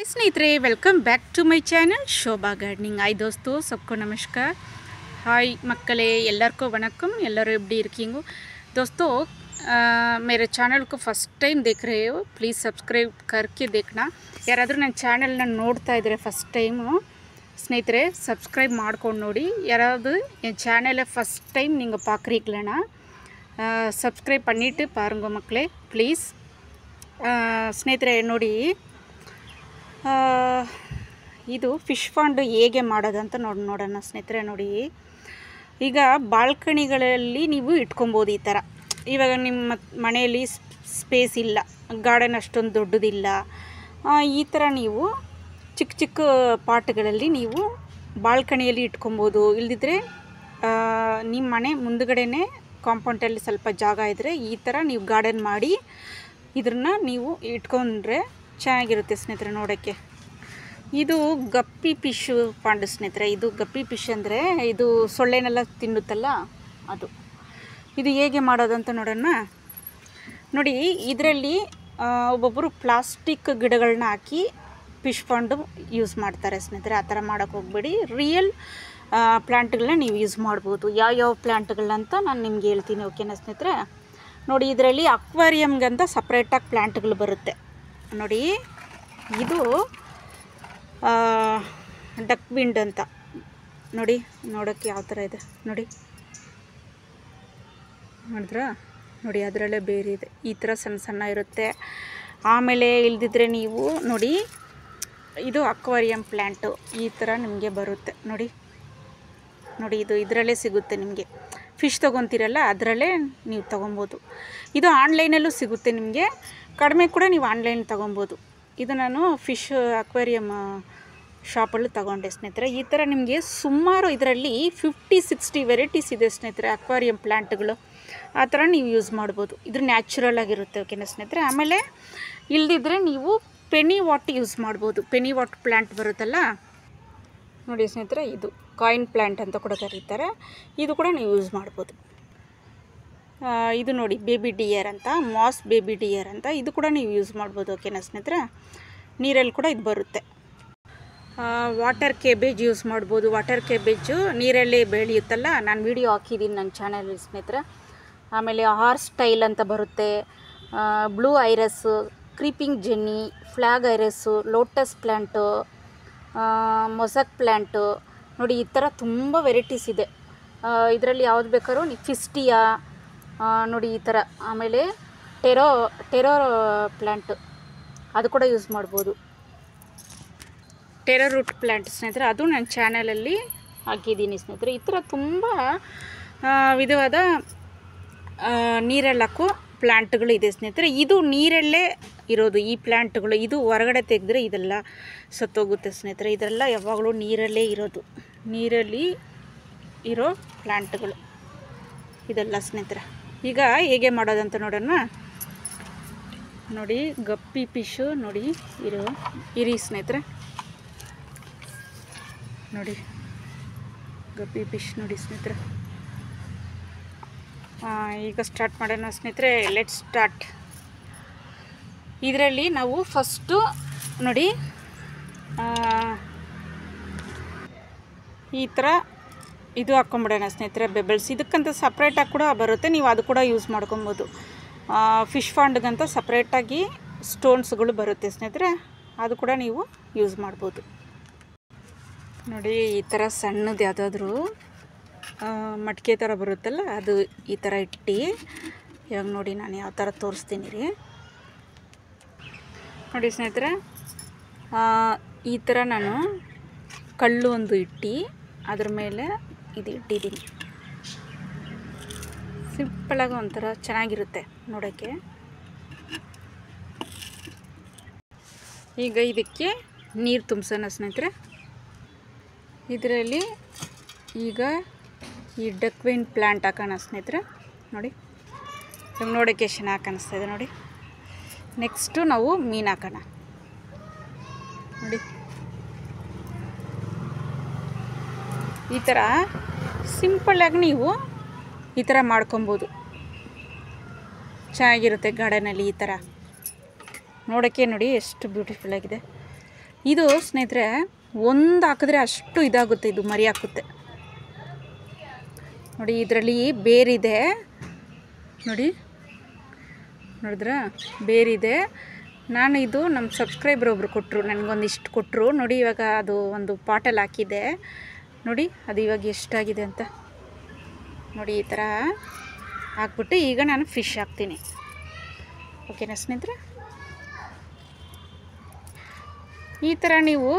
स्नेहितरे welcome back to my channel Shobha gardening. Hi दोस्तों, सबको नमस्कार। हाय मक्कले, एल्लर्को वनक्कम। एल्लरू एप्पडी इरुक्कींगो दोस्तों। मेरे चैनल को फर्स्ट टाइम देख रहे हो, प्लीज़ सब्सक्राइब करके देखना। याराದರೂ ನನ್ನ ಚಾನಲ್ನ ನೋಡ್ತಾ ಇದ್ರೆ ಫಸ್ಟ್ ಟೈಮ್ ಸ್ನೇಹಿತರೆ ಸಬ್ಸ್ಕ್ರೈಬ್ ಮಾಡ್ಕೊಂಡು ನೋಡಿ. ಯಾರಾவது என் சேனலை ஃபர்ஸ்ட் டைம் நீங்கள் பார்க்குறீங்களா ಸಬ್ಸ್ಕ್ರೈಬ್ பண்ணிட்டு பாருங்க மக்களே ಪ್ಲೀಸ್. ಸ್ನೇಹಿತರೆ ನೋಡಿ, ಇದು ಫಿಶ್ ಪಾಂಡ್ ಹೇಗೆ ಮಾಡೋದಂತ ನೋಡೋಣ ಸ್ನೇಹಿತರೆ. ನೋಡಿ, ಈಗ ಬಾಲ್ಕನಿಗಳಲ್ಲಿ ನೀವು ಇಟ್ಕೊಬೋದು ಈ ಥರ. ಇವಾಗ ನಿಮ್ಮ ಮನೆಯಲ್ಲಿ ಸ್ಪೇಸ್ ಇಲ್ಲ, ಗಾರ್ಡನ್ ಅಷ್ಟೊಂದು ದೊಡ್ಡದಿಲ್ಲ, ಈ ಥರ ನೀವು ಚಿಕ್ಕ ಚಿಕ್ಕ ಪಾಟ್ಗಳಲ್ಲಿ ನೀವು ಬಾಲ್ಕನಿಯಲ್ಲಿ ಇಟ್ಕೊಬೋದು. ಇಲ್ಲದಿದ್ದರೆ ನಿಮ್ಮ ಮನೆ ಮುಂದುಗಡೆನೇ ಕಾಂಪೌಂಡಲ್ಲಿ ಸ್ವಲ್ಪ ಜಾಗ ಇದ್ದರೆ ಈ ಥರ ನೀವು ಗಾರ್ಡನ್ ಮಾಡಿ ಇದನ್ನು ನೀವು ಇಟ್ಕೊಂಡ್ರೆ ಚೆನ್ನಾಗಿರುತ್ತೆ ಸ್ನೇಹಿತರೆ ನೋಡೋಕ್ಕೆ. ಇದು ಗಪ್ಪಿ ಫಿಶ್ ಪಾಂಡ್ ಸ್ನೇಹಿತರೆ. ಇದು ಗಪ್ಪಿ ಫಿಶ್ ಅಂದರೆ ಇದು ಸೊಳ್ಳೆನೆಲ್ಲ ತಿನ್ನುತ್ತಲ್ಲ ಅದು. ಇದು ಹೇಗೆ ಮಾಡೋದಂತ ನೋಡೋಣ. ನೋಡಿ, ಇದರಲ್ಲಿ ಒಬ್ಬೊಬ್ಬರು ಪ್ಲಾಸ್ಟಿಕ್ ಗಿಡಗಳನ್ನ ಹಾಕಿ ಫಿಶ್ ಪಾಂಡು ಯೂಸ್ ಮಾಡ್ತಾರೆ ಸ್ನೇಹಿತರೆ. ಆ ಥರ ಮಾಡೋಕ್ಕೆ ಹೋಗ್ಬೇಡಿ. ರಿಯಲ್ ಪ್ಲ್ಯಾಂಟ್ಗಳನ್ನ ನೀವು ಯೂಸ್ ಮಾಡ್ಬೋದು. ಯಾವ್ಯಾವ ಪ್ಲ್ಯಾಂಟ್ಗಳಂತ ನಾನು ನಿಮ್ಗೆ ಹೇಳ್ತೀನಿ, ಓಕೆನಾ ಸ್ನೇಹಿತರೆ. ನೋಡಿ, ಇದರಲ್ಲಿ ಅಕ್ವೇರಿಯಮ್ಗಂತ ಸಪ್ರೇಟಾಗಿ ಪ್ಲ್ಯಾಂಟ್ಗಳು ಬರುತ್ತೆ. ನೋಡಿ, ಇದು ಡಕ್ ವಿಂಡ್ ಅಂತ ನೋಡಿ, ನೋಡೋಕ್ಕೆ ಯಾವ ಥರ ಇದೆ ನೋಡಿ, ನೋಡಿದ್ರಾ? ನೋಡಿ, ಅದರಲ್ಲೇ ಬೇರೆ ಇದೆ, ಈ ಥರ ಸಣ್ಣ ಸಣ್ಣ ಇರುತ್ತೆ. ಆಮೇಲೆ ಇಲ್ದಿದ್ರೆ ನೀವು ನೋಡಿ, ಇದು ಅಕ್ವೇರಿಯಂ ಪ್ಲ್ಯಾಂಟು ಈ ಥರ ನಿಮಗೆ ಬರುತ್ತೆ. ನೋಡಿ ನೋಡಿ, ಇದು ಇದರಲ್ಲೇ ಸಿಗುತ್ತೆ ನಿಮಗೆ. ಫಿಶ್ ತೊಗೊತೀರಲ್ಲ ಅದರಲ್ಲೇ ನೀವು ತೊಗೊಬೋದು. ಇದು ಆನ್ಲೈನಲ್ಲೂ ಸಿಗುತ್ತೆ ನಿಮಗೆ, ಕಡಿಮೆ ಕೂಡ ನೀವು ಆನ್ಲೈನ್ ತೊಗೊಬೋದು. ಇದು ನಾನು ಫಿಶ್ ಅಕ್ವೇರಿಯಮ್ ಶಾಪಲ್ಲಿ ತೊಗೊಂಡೆ ಸ್ನೇಹಿತರೆ. ಈ ಥರ ನಿಮಗೆ ಸುಮಾರು ಇದರಲ್ಲಿ 50-60 ವೆರೈಟೀಸ್ ಇದೆ ಸ್ನೇಹಿತರೆ ಅಕ್ವೇರಿಯಂ ಪ್ಲ್ಯಾಂಟ್ಗಳು. ಆ ಥರ ನೀವು ಯೂಸ್ ಮಾಡ್ಬೋದು. ಇದು ನ್ಯಾಚುರಲ್ ಆಗಿರುತ್ತೆ, ಓಕೆನಾ ಸ್ನೇಹಿತರೆ. ಆಮೇಲೆ ಇಲ್ದಿದ್ರೆ ನೀವು ಪೆನಿ ವಾಟ್ ಯೂಸ್ ಮಾಡ್ಬೋದು. ಪೆನಿ ವಾಟ್ ಪ್ಲ್ಯಾಂಟ್ ಬರುತ್ತಲ್ಲ ನೋಡಿ ಸ್ನೇಹಿತರೆ, ಇದು ಕಾಯಿನ್ ಪ್ಲ್ಯಾಂಟ್ ಅಂತ ಕೂಡ ಕರೀತಾರೆ. ಇದು ಕೂಡ ನೀವು ಯೂಸ್ ಮಾಡ್ಬೋದು. ಇದು ನೋಡಿ, ಬೇಬಿ ಡಿಯರ್ ಅಂತ, ಮಾಸ್ ಬೇಬಿ ಡಿಯರ್ ಅಂತ, ಇದು ಕೂಡ ನೀವು ಯೂಸ್ ಮಾಡ್ಬೋದು, ಓಕೆನಾ ಸ್ನೇಹಿತರೆ. ನೀರಲ್ಲಿ ಕೂಡ ಇದು ಬರುತ್ತೆ. ವಾಟರ್ ಕೇಬೇಜ್ ಯೂಸ್ ಮಾಡ್ಬೋದು. ವಾಟರ್ ಕೇಬೇಜು ನೀರಲ್ಲೇ ಬೆಳೆಯುತ್ತಲ್ಲ, ನಾನು ವಿಡಿಯೋ ಹಾಕಿದ್ದೀನಿ ನನ್ನ ಚಾನಲಲ್ಲಿ ಸ್ನೇಹಿತರೆ. ಆಮೇಲೆ ಹಾರ್ಸ್ ಸ್ಟೈಲ್ ಅಂತ ಬರುತ್ತೆ, blue iris, creeping jenny, flag iris, lotus plant, mosaic plant. ನೋಡಿ, ಈ ಥರ ತುಂಬ ವೆರೈಟೀಸ್ ಇದೆ. ಇದರಲ್ಲಿ ಯಾವ್ದು ಬೇಕಾದ್ರೂ ನೀವು ಫಿಸ್ಟಿಯಾ ನೋಡಿ ಈ ಥರ. ಆಮೇಲೆ ಟೆರೋ ಪ್ಲ್ಯಾಂಟ್ ಅದು ಕೂಡ ಯೂಸ್ ಮಾಡ್ಬೋದು. ಟೆರೋ ರೂಟ್ ಪ್ಲ್ಯಾಂಟ್ ಸ್ನೇಹಿತರೆ, ಅದು ನನ್ನ ಚಾನಲಲ್ಲಿ ಹಾಕಿದ್ದೀನಿ ಸ್ನೇಹಿತರೆ. ಈ ಥರ ತುಂಬ ವಿಧವಾದ ನೀರಲ್ಲಿ ಹಾಕೋ ಪ್ಲ್ಯಾಂಟ್ಗಳು ಇದೆ ಸ್ನೇಹಿತರೆ. ಇದು ನೀರಲ್ಲೇ ಇರೋದು ಈ ಪ್ಲ್ಯಾಂಟ್ಗಳು. ಇದು ಹೊರಗಡೆ ತೆಗೆದ್ರೆ ಇದೆಲ್ಲ ಸತ್ತೋಗುತ್ತೆ ಸ್ನೇಹಿತರೆ. ಇದೆಲ್ಲ ಯಾವಾಗಲೂ ನೀರಲ್ಲೇ ಇರೋದು, ನೀರಲ್ಲಿ ಇರೋ ಪ್ಲ್ಯಾಂಟ್ಗಳು ಇದೆಲ್ಲ ಸ್ನೇಹಿತರೆ. ಈಗ ಹೇಗೆ ಮಾಡೋದಂತ ನೋಡೋಣ. ನೋಡಿ, ಗಪ್ಪಿ ಫಿಶು ನೋಡಿ ಇರಿ ಸ್ನೇಹಿತರೆ. ನೋಡಿ, ಗಪ್ಪಿ ಫಿಶ್ ನೋಡಿ ಸ್ನೇಹಿತರೆ. ಈಗ ಸ್ಟಾರ್ಟ್ ಮಾಡೋಣ ಸ್ನೇಹಿತರೆ. Let start. ಇದರಲ್ಲಿ ನಾವು ಫಸ್ಟು ನೋಡಿ ಈ ಥರ ಇದು ಹಾಕ್ಕೊಂಬಿಡೋಣ ಸ್ನೇಹಿತರೆ, ಬೆಬಲ್ಸ್. ಇದಕ್ಕಂತ ಸಪ್ರೇಟಾಗಿ ಕೂಡ ಬರುತ್ತೆ, ನೀವು ಅದು ಕೂಡ ಯೂಸ್ ಮಾಡ್ಕೊಬೋದು. ಫಿಶ್ ಪಾಂಡ್ಗಂತ ಸಪ್ರೇಟಾಗಿ ಸ್ಟೋನ್ಸ್ಗಳು ಬರುತ್ತೆ ಸ್ನೇಹಿತರೆ, ಅದು ಕೂಡ ನೀವು ಯೂಸ್ ಮಾಡ್ಬೋದು. ನೋಡಿ, ಈ ಥರ ಸಣ್ಣದು ಯಾವುದಾದ್ರೂ ಮಡಿಕೆ ಥರ ಬರುತ್ತಲ್ಲ ಅದು ಈ ಥರ ಇಟ್ಟು, ಇವಾಗ ನೋಡಿ ನಾನು ಯಾವ ಥರ ತೋರಿಸ್ತೀನಿ ರೀ. ನೋಡಿ ಸ್ನೇಹಿತರೆ, ಈ ಥರ ನಾನು ಕಲ್ಲು ಒಂದು ಇಟ್ಟು ಅದ್ರ ಮೇಲೆ ಇದು ಇಟ್ಟಿದ್ದೀನಿ. ಸಿಂಪಲಾಗಿ ಒಂಥರ ಚೆನ್ನಾಗಿರುತ್ತೆ ನೋಡೋಕ್ಕೆ. ಈಗ ಇದಕ್ಕೆ ನೀರು ತುಂಬಿಸೋಣ ಸ್ನೇಹಿತರೆ. ಇದರಲ್ಲಿ ಈಗ ಈ ಡಕ್ವೈನ್ ಪ್ಲ್ಯಾಂಟ್ ಹಾಕೋಣ ಸ್ನೇಹಿತರೆ. ನೋಡಿ, ನೋಡೋಕ್ಕೆ ಚೆನ್ನಾಗಿ ಕಾಣಿಸ್ತಾ ಇದೆ ನೋಡಿ. ನೆಕ್ಸ್ಟು ನಾವು ಮೀನು ಹಾಕೋಣ. ನೋಡಿ, ಈ ಥರ ಸಿಂಪಲ್ಲಾಗಿ ನೀವು ಈ ಥರ ಮಾಡ್ಕೊಬೋದು, ಚೆನ್ನಾಗಿರುತ್ತೆ ಗಾರ್ಡನಲ್ಲಿ. ಈ ಥರ ನೋಡೋಕ್ಕೆ ನೋಡಿ ಎಷ್ಟು ಬ್ಯೂಟಿಫುಲ್ ಆಗಿದೆ. ಇದು ಸ್ನೇಹಿತರೆ ಒಂದು ಹಾಕಿದ್ರೆ ಅಷ್ಟು ಇದಾಗುತ್ತೆ, ಇದು ಮರಿ ಹಾಕುತ್ತೆ ನೋಡಿ. ಇದರಲ್ಲಿ ಬೇರಿದೆ ನೋಡಿ, ನೋಡಿದ್ರಾ ಬೇರಿದೆ. ನಾನು ಇದು ನಮ್ಮ ಸಬ್ಸ್ಕ್ರೈಬರ್ ಒಬ್ಬರು ಕೊಟ್ಟರು, ನನಗೊಂದಿಷ್ಟು ಕೊಟ್ಟರು ನೋಡಿ. ಇವಾಗ ಅದು ಒಂದು ಪಾಟಲ್ಲಿ ಹಾಕಿದೆ ನೋಡಿ, ಅದು ಇವಾಗ ಎಷ್ಟಾಗಿದೆ ಅಂತ ನೋಡಿ. ಈ ಥರ ಹಾಕ್ಬಿಟ್ಟು ಈಗ ನಾನು ಫಿಶ್ ಹಾಕ್ತೀನಿ. ಓಕೆನಾ ಸ್ನೇಹಿತರೆ? ಈ ಥರ ನೀವು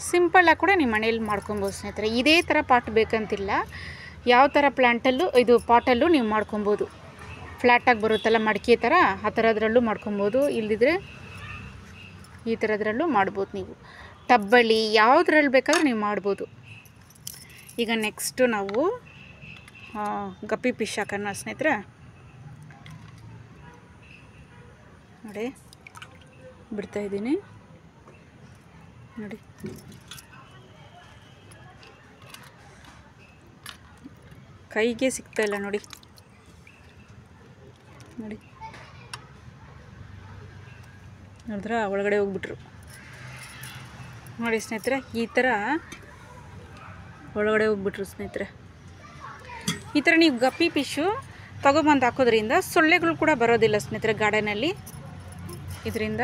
ಸಿಂಪಲ್ಲಾಗಿ ಕೂಡ ನಿಮ್ಮ ಮನೇಲಿ ಮಾಡ್ಕೊಬೋದು ಸ್ನೇಹಿತರೆ. ಇದೇ ಥರ ಪಾಟ್ ಬೇಕಂತಿಲ್ಲ, ಯಾವ ಥರ ಪ್ಲ್ಯಾಂಟಲ್ಲೂ ಇದು ಪಾಟಲ್ಲೂ ನೀವು ಮಾಡ್ಕೊಬೋದು. ಫ್ಲ್ಯಾಟಾಗಿ ಬರುತ್ತಲ್ಲ ಮಡಿಕೆ ಥರ, ಆ ಥರದ್ರಲ್ಲೂ ಮಾಡ್ಕೊಬೋದು. ಇಲ್ಲದಿದ್ದರೆ ಈ ಥರದ್ರಲ್ಲೂ ಮಾಡ್ಬೋದು. ನೀವು ಟಬ್ಬಲ್ಲಿ ಯಾವುದ್ರಲ್ಲಿ ಬೇಕಾದ್ರೂ ನೀವು ಮಾಡ್ಬೋದು. ಈಗ ನೆಕ್ಸ್ಟು ನಾವು ಗಪ್ಪಿ ಫಿಶ್ ಹಾಕೋಣ ಸ್ನೇಹಿತರೆ. ನೋಡಿ ಬಿಡ್ತಾಯಿದ್ದೀನಿ ನೋಡಿ. ಕೈಗೆ ಸಿಗ್ತಾಯಿಲ್ಲ ನೋಡಿ ನೋಡಿ, ನೋಡಿದ್ರೆ ಒಳಗಡೆ ಹೋಗ್ಬಿಟ್ರು ನೋಡಿ ಸ್ನೇಹಿತರೆ. ಈ ಥರ ಒಳಗಡೆ ಹೋಗ್ಬಿಟ್ರು ಸ್ನೇಹಿತರೆ. ಈ ಥರ ನೀವು ಗಪ್ಪಿ ಫಿಶು ತೊಗೊಬಂದು ಹಾಕೋದ್ರಿಂದ ಸೊಳ್ಳೆಗಳು ಕೂಡ ಬರೋದಿಲ್ಲ ಸ್ನೇಹಿತರೆ ಗಾರ್ಡನಲ್ಲಿ. ಇದರಿಂದ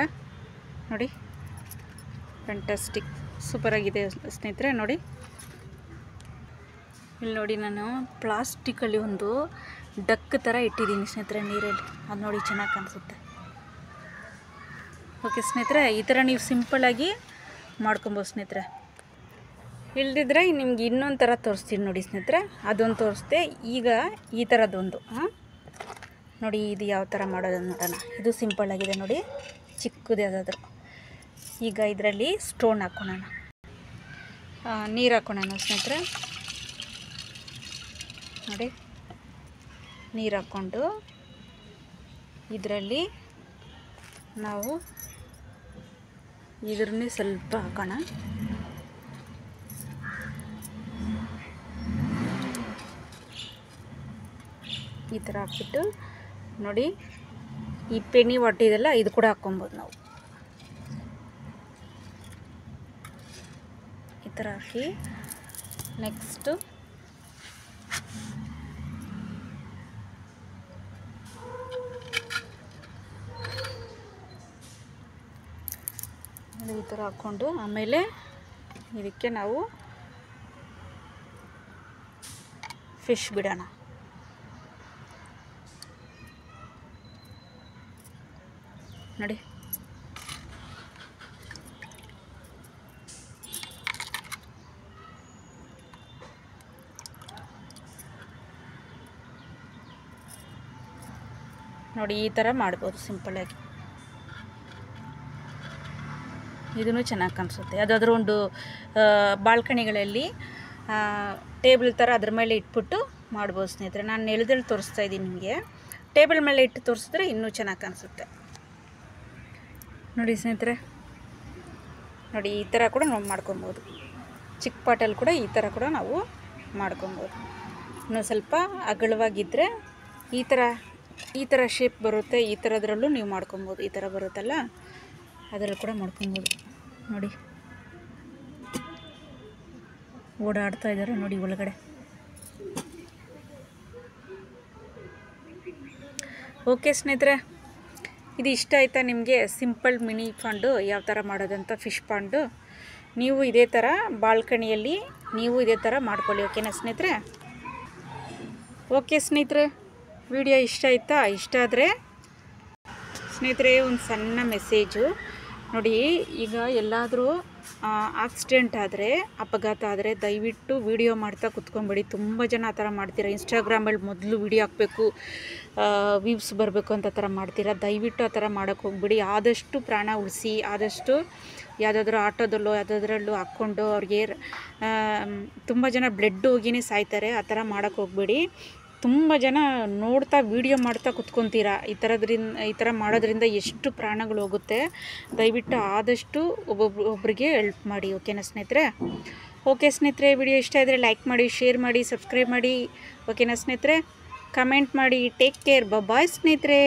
ನೋಡಿ ಫ್ಯಾಂಟಾಸ್ಟಿಕ್ ಸೂಪರಾಗಿದೆ ಸ್ನೇಹಿತರೆ. ನೋಡಿ ಇಲ್ಲಿ ನೋಡಿ, ನಾನು ಪ್ಲಾಸ್ಟಿಕ್ಕಲ್ಲಿ ಒಂದು ಡಕ್ ಥರ ಇಟ್ಟಿದ್ದೀನಿ ಸ್ನೇಹಿತರೆ ನೀರಲ್ಲಿ. ಅದು ನೋಡಿ ಚೆನ್ನಾಗಿ ಕಾಣಿಸುತ್ತೆ. ಓಕೆ ಸ್ನೇಹಿತರೆ, ಈ ಥರ ನೀವು ಸಿಂಪಲ್ಲಾಗಿ ಮಾಡ್ಕೊಬೋದು ಸ್ನೇಹಿತರೆ. ಇಲ್ದಿದ್ರೆ ನಿಮ್ಗೆ ಇನ್ನೊಂದು ಥರ ತೋರಿಸ್ತೀನಿ ನೋಡಿ ಸ್ನೇಹಿತರೆ. ಅದೊಂದು ತೋರಿಸ್ದೆ. ಈಗ ಈ ಥರದ್ದೊಂದು ನೋಡಿ, ಇದು ಯಾವ ಥರ ಮಾಡೋದು ನೋಡೋಣ. ಇದು ಸಿಂಪಲ್ಲಾಗಿದೆ ನೋಡಿ, ಚಿಕ್ಕದು ಯಾವುದಾದ್ರು. ಈಗ ಇದರಲ್ಲಿ ಸ್ಟೋನ್ ಹಾಕ್ಕೊಳ್ಳೋಣ, ನೀರು ಹಾಕ್ಕೊಳ್ಳೋಣ ಸ್ನೇಹಿತರೆ. ನೋಡಿ ನೀರು ಹಾಕ್ಕೊಂಡು ಇದರಲ್ಲಿ ನಾವು ಇದ್ರನ್ನೇ ಸ್ವಲ್ಪ ಹಾಕೋಣ. ಈ ಥರ ಹಾಕ್ಬಿಟ್ಟು ನೋಡಿ, ಈ ಪೆನ್ನಿ ಒಟ್ಟಿದೆಲ್ಲ ಇದು ಕೂಡ ಹಾಕ್ಕೊಬೋದು ನಾವು. ಈ ಥರ ಹಾಕಿ ನೆಕ್ಸ್ಟು ಈ ಥರ ಹಾಕ್ಕೊಂಡು ಆಮೇಲೆ ಇದಕ್ಕೆ ನಾವು ಫಿಶ್ ಬಿಡೋಣ. ನೋಡಿ ನೋಡಿ, ಈ ಥರ ಮಾಡ್ಬೋದು ಸಿಂಪಲ್ಲಾಗಿ. ಇದೂ ಚೆನ್ನಾಗಿ ಕಾಣಿಸುತ್ತೆ. ಯಾವುದಾದ್ರೂ ಒಂದು ಬಾಲ್ಕನಿಗಳಲ್ಲಿ ಟೇಬಲ್ ಥರ ಅದ್ರ ಮೇಲೆ ಇಟ್ಬಿಟ್ಟು ಮಾಡ್ಬೋದು ಸ್ನೇಹಿತರೆ. ನಾನು ನೆಲದಲ್ಲಿ ತೋರಿಸ್ತಾ ಇದ್ದೀನಿ ನಿಮಗೆ. ಟೇಬಲ್ ಮೇಲೆ ಇಟ್ಟು ತೋರಿಸಿದ್ರೆ ಇನ್ನೂ ಚೆನ್ನಾಗಿ ಕಾಣಿಸುತ್ತೆ ನೋಡಿ ಸ್ನೇಹಿತರೆ. ನೋಡಿ ಈ ಥರ ಕೂಡ ನಾವು ಮಾಡ್ಕೊಬೋದು. ಚಿಕ್ಕ ಪಾಟಲ್ಲಿ ಕೂಡ ಈ ಥರ ಕೂಡ ನಾವು ಮಾಡ್ಕೊಬೋದು. ಇನ್ನೂ ಸ್ವಲ್ಪ ಅಗಲವಾಗಿದ್ದರೆ ಈ ಥರ ಶೇಪ್ ಬರುತ್ತೆ. ಈ ಥರದ್ರಲ್ಲೂ ನೀವು ಮಾಡ್ಕೊಬೋದು. ಈ ಥರ ಬರುತ್ತಲ್ಲ, ಅದರಲ್ಲಿ ಕೂಡ ಮಾಡ್ಕೊಬೋದು. ನೋಡಿ ಓಡಾಡ್ತಾ ಇದ್ದಾರೆ ನೋಡಿ ಒಳಗಡೆ. ಓಕೆ ಸ್ನೇಹಿತರೆ, ಇದು ಇಷ್ಟ ಆಯಿತಾ ನಿಮಗೆ? ಸಿಂಪಲ್ ಮಿನಿ ಪಾಂಡು ಯಾವ ಥರ ಮಾಡೋದಂತ, ಫಿಶ್ ಪಾಂಡು. ನೀವು ಇದೇ ಥರ ಬಾಲ್ಕನಿಯಲ್ಲಿ ನೀವು ಇದೇ ಥರ ಮಾಡ್ಕೊಳ್ಳಿ. ಓಕೆನಾ ಸ್ನೇಹಿತರೆ? ಓಕೆ ಸ್ನೇಹಿತರೆ, ವಿಡಿಯೋ ಇಷ್ಟ ಆಯಿತಾ? ಇಷ್ಟ ಆದರೆ ಸ್ನೇಹಿತರೆ ಒಂದು ಸಣ್ಣ ಮೆಸೇಜು ನೋಡಿ. ಈಗ ಎಲ್ಲಾದರೂ ಆಕ್ಸಿಡೆಂಟ್ ಆದರೆ, ಅಪಘಾತ ಆದರೆ ದಯವಿಟ್ಟು ವಿಡಿಯೋ ಮಾಡ್ತಾ ಕುತ್ಕೊಂಬೇಡಿ. ತುಂಬ ಜನ ಆ ಥರ ಮಾಡ್ತೀರಾ. ಇನ್ಸ್ಟಾಗ್ರಾಮಲ್ಲಿ ಮೊದಲು ವಿಡಿಯೋ ಹಾಕಬೇಕು, ವ್ಯೂಸ್ ಬರಬೇಕು ಅಂತ ಥರ ಮಾಡ್ತೀರಾ. ದಯವಿಟ್ಟು ಆ ಥರ ಮಾಡೋಕ್ಕೆ ಹೋಗ್ಬಿಡಿ. ಆದಷ್ಟು ಪ್ರಾಣ ಉಳಿಸಿ. ಆದಷ್ಟು ಯಾವುದಾದ್ರೂ ಆಟೋದಲ್ಲೋ ಯಾವುದಾದ್ರಲ್ಲೂ ಹಾಕ್ಕೊಂಡು ಅವ್ರಿಗೆ ತುಂಬ ಜನ ಬ್ಲಡ್ ಹೋಗಿನೇ ಸಾಯ್ತಾರೆ. ಆ ಥರ ಮಾಡೋಕ್ಕೆ ಹೋಗ್ಬೇಡಿ. ತುಂಬ ಜನ ನೋಡ್ತಾ ವೀಡಿಯೋ ಮಾಡ್ತಾ ಕುತ್ಕೊತೀರಾ. ಈ ಥರ ಮಾಡೋದ್ರಿಂದ ಎಷ್ಟು ಪ್ರಾಣಗಳು ಹೋಗುತ್ತೆ. ದಯವಿಟ್ಟು ಆದಷ್ಟು ಒಬ್ಬರಿಗೆ ಹೆಲ್ಪ್ ಮಾಡಿ. ಓಕೆನಾ ಸ್ನೇಹಿತರೆ? ಓಕೆ ಸ್ನೇಹಿತರೆ, ವಿಡಿಯೋ ಇಷ್ಟ ಇದ್ದರೆ ಲೈಕ್ ಮಾಡಿ, ಶೇರ್ ಮಾಡಿ, ಸಬ್ಸ್ಕ್ರೈಬ್ ಮಾಡಿ. ಓಕೆನಾ ಸ್ನೇಹಿತರೆ? ಕಮೆಂಟ್ ಮಾಡಿ. Take care. ಬಾಯ್ ಸ್ನೇಹಿತರೆ.